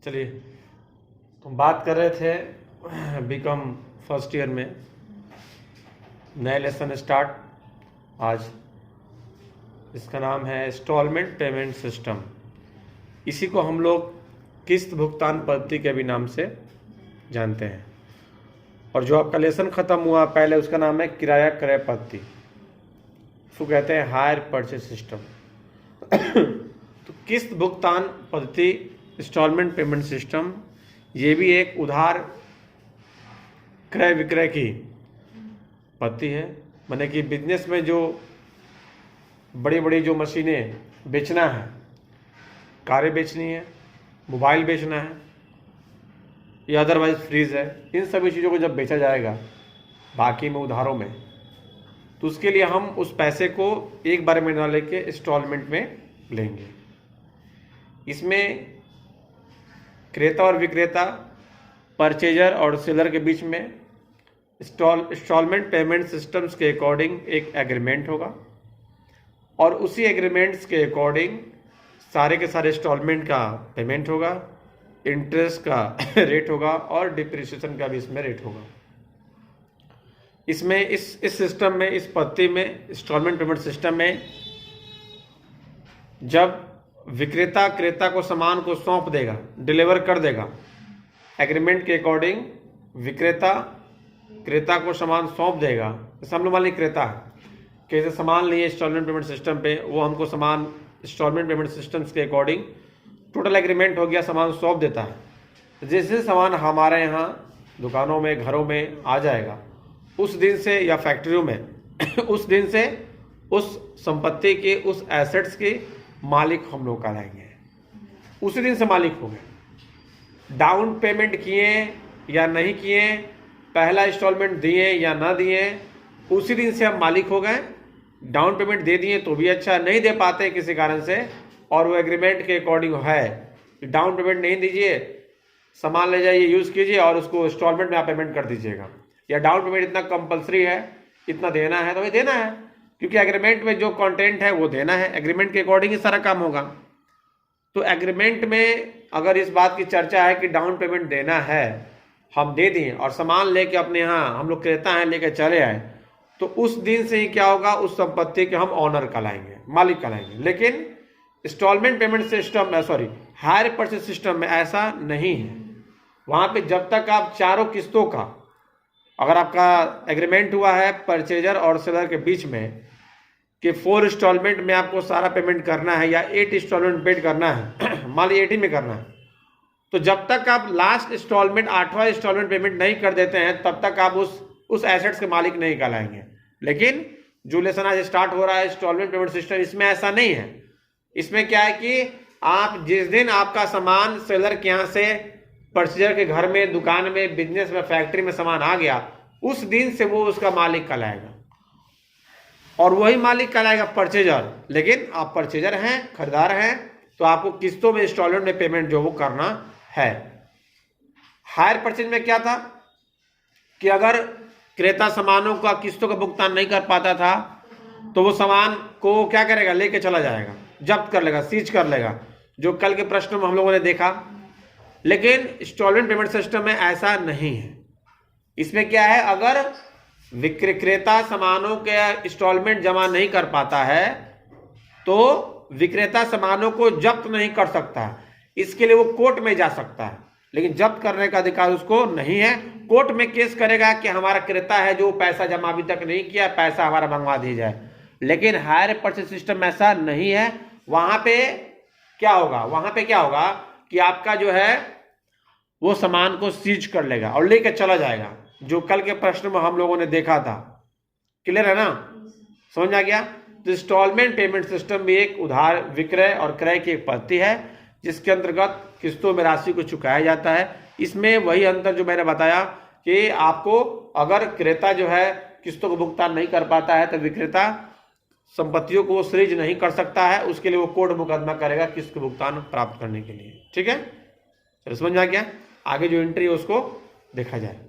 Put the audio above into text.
चलिए, हम बात कर रहे थे बीकॉम फर्स्ट ईयर में नए लेसन स्टार्ट आज। इसका नाम है इंस्टॉलमेंट पेमेंट सिस्टम। इसी को हम लोग किस्त भुगतान पद्धति के भी नाम से जानते हैं। और जो आपका लेसन ख़त्म हुआ पहले, उसका नाम है किराया क्रय पद्धति। उसको कहते हैं हायर परचेज सिस्टम। तो किस्त भुगतान पद्धति, इंस्टॉलमेंट पेमेंट सिस्टम, ये भी एक उधार क्रय विक्रय की पद्धति है। माने कि बिजनेस में जो बड़ी बड़ी जो मशीनें बेचना है, कारें बेचनी है, मोबाइल बेचना है या अदरवाइज फ्रीज है, इन सभी चीज़ों को जब बेचा जाएगा बाकी में उधारों में, तो उसके लिए हम उस पैसे को एक बार में ना लेके इंस्टॉलमेंट में लेंगे। इसमें क्रेता और विक्रेता, परचेजर और सेलर के बीच में इंस्टॉलमेंट पेमेंट सिस्टम्स के अकॉर्डिंग एक एग्रीमेंट होगा और उसी एग्रीमेंट्स के अकॉर्डिंग सारे के सारे इंस्टॉलमेंट का पेमेंट होगा, इंटरेस्ट का रेट होगा और डिप्रिसिएशन का भी इसमें रेट होगा। इसमें इस सिस्टम में, इस पद्धति में, इंस्टॉलमेंट पेमेंट सिस्टम में, जब विक्रेता क्रेता को सामान को सौंप देगा, डिलीवर कर देगा, एग्रीमेंट के अकॉर्डिंग विक्रेता क्रेता को सामान सौंप देगा। जैसे हम लोग मान लीजिए क्रेता है, कैसे सामान लिए इंस्टॉलमेंट पेमेंट सिस्टम पे, वो हमको सामान इंस्टॉलमेंट पेमेंट सिस्टम्स के अकॉर्डिंग टोटल एग्रीमेंट हो गया, सामान सौंप देता है। जैसे सामान हमारे यहाँ दुकानों में, घरों में आ जाएगा, उस दिन से, या फैक्ट्रियों में उस दिन से उस संपत्ति के, उस एसेट्स के मालिक हम लोग कहलाएंगे। उसी दिन से मालिक हो गए। डाउन पेमेंट किए या नहीं किए, पहला इंस्टॉलमेंट दिए या ना दिए, उसी दिन से हम मालिक हो गए। डाउन पेमेंट दे दिए तो भी अच्छा, नहीं दे पाते किसी कारण से और वो एग्रीमेंट के अकॉर्डिंग है, डाउन पेमेंट नहीं दीजिए, सामान ले जाइए, यूज़ कीजिए और उसको इंस्टॉलमेंट में आप पेमेंट कर दीजिएगा, या डाउन पेमेंट इतना कंपलसरी है, इतना देना है, तो वही देना है, क्योंकि एग्रीमेंट में जो कंटेंट है वो देना है, एग्रीमेंट के अकॉर्डिंग ही सारा काम होगा। तो एग्रीमेंट में अगर इस बात की चर्चा है कि डाउन पेमेंट देना है, हम दे दिए और सामान लेके अपने यहाँ हम लोग क्रेता हैं लेके चले आए, तो उस दिन से ही क्या होगा, उस संपत्ति के हम ऑनर कहलाएंगे, मालिक कहलाएंगे। लेकिन installment payment system, hire purchase system में ऐसा नहीं है। वहाँ पे जब तक आप चारों किस्तों का, अगर आपका एग्रीमेंट हुआ है परचेजर और सेलर के बीच में कि 4 इंस्टॉलमेंट में आपको सारा पेमेंट करना है या 8 इंस्टॉलमेंट पेड करना है मान लीजिए 80 में करना है, तो जब तक आप लास्ट इंस्टॉलमेंट, 8वां इंस्टॉलमेंट पेमेंट नहीं कर देते हैं, तब तक आप उस एसेट्स के मालिक नहीं कहलाएंगे। लेकिन जो लेसन आज स्टार्ट हो रहा है इंस्टॉलमेंट पेमेंट सिस्टम, इसमें ऐसा नहीं है। इसमें क्या है कि आप जिस दिन आपका सामान सेलर के यहाँ से परचेजर के घर में, दुकान में, बिजनेस में, फैक्ट्री में सामान आ गया, उस दिन से वो उसका मालिक कहलाएगा और वही मालिक कहलाएगा परचेजर। लेकिन आप परचेजर हैं, खरीदार हैं, तो आपको किस्तों में, इंस्टॉलमेंट में पेमेंट जो वो करना है। हायर परचेज में क्या था कि अगर क्रेता सामानों का किस्तों का भुगतान नहीं कर पाता था, तो वो सामान को क्या करेगा, लेके चला जाएगा, जब्त कर लेगा, सीज कर लेगा, जो कल के प्रश्न में हम लोगों ने देखा। लेकिन इंस्टॉलमेंट पेमेंट सिस्टम में ऐसा नहीं है। इसमें क्या है, अगर विक्रेता सामानों के इंस्टॉलमेंट जमा नहीं कर पाता है तो विक्रेता सामानों को जब्त नहीं कर सकता। इसके लिए वो कोर्ट में जा सकता है, लेकिन जब्त करने का अधिकार उसको नहीं है। कोर्ट में केस करेगा कि हमारा क्रेता है जो पैसा जमा अभी तक नहीं किया, पैसा हमारा मंगवा दिया जाए। लेकिन हायर परचेज सिस्टम में ऐसा नहीं है। वहां पे क्या होगा कि आपका जो है वो सामान को सीज कर लेगा और लेकर चला जाएगा, जो कल के प्रश्न में हम लोगों ने देखा था। क्लियर है ना, समझ आ गया? तो इंस्टॉलमेंट पेमेंट सिस्टम भी एक उधार विक्रय और क्रय की एक पद्धति है, जिसके अंतर्गत किस्तों में राशि को चुकाया जाता है। इसमें वही अंतर जो मैंने बताया कि आपको अगर क्रेता जो है किस्तों को भुगतान नहीं कर पाता है, तो विक्रेता संपत्तियों को सीज नहीं कर सकता है, उसके लिए वो कोर्ट मुकदमा करेगा किस्त का भुगतान प्राप्त करने के लिए। ठीक है, चलो समझ आ गया। आगे जो एंट्री है उसको देखा जाए।